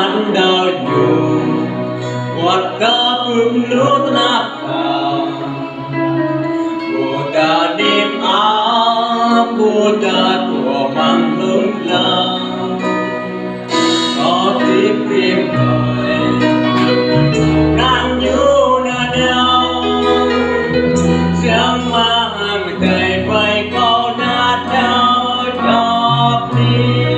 Anh đau nhung một ta phương lúc nắp vào của ta đêm áo của ta của mang lung lao có tiếc riêng đời nàng nhu na đau giang mang đầy vây câu na đau đau đi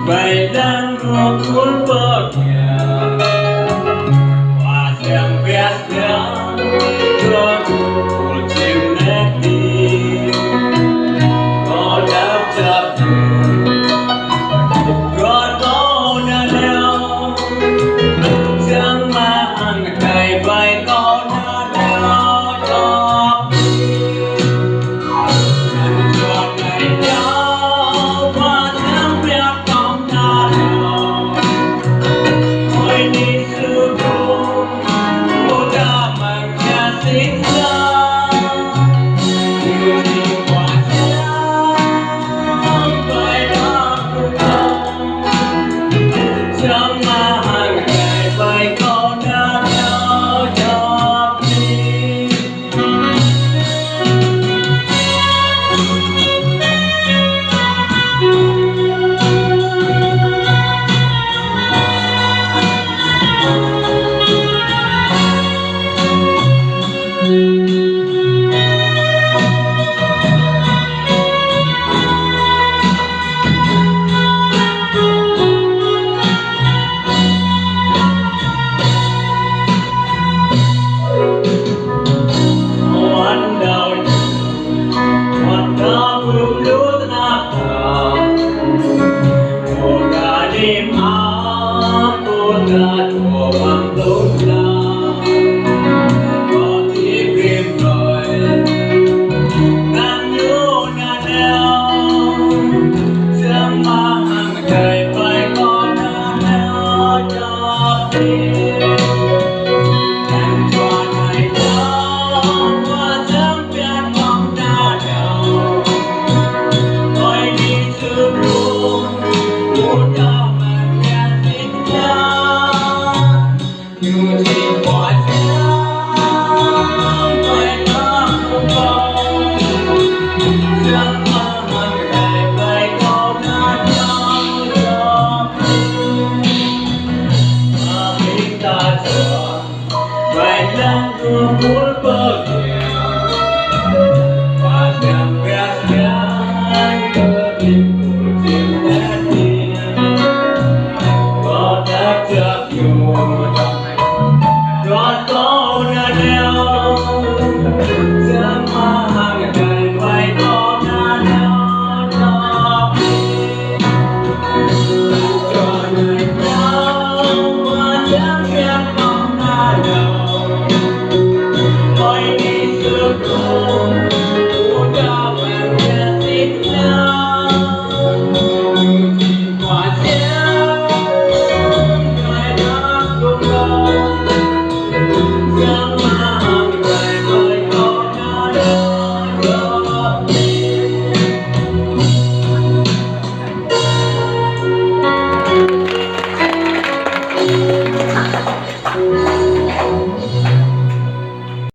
Bay đang ngược cuốn bờ kìa và xem vét nhớ cho cuộc chim nét đi có đáp chập có câu na leo giang mang cày bay câu na leo cho cho ngày nhau và xem vét Oh,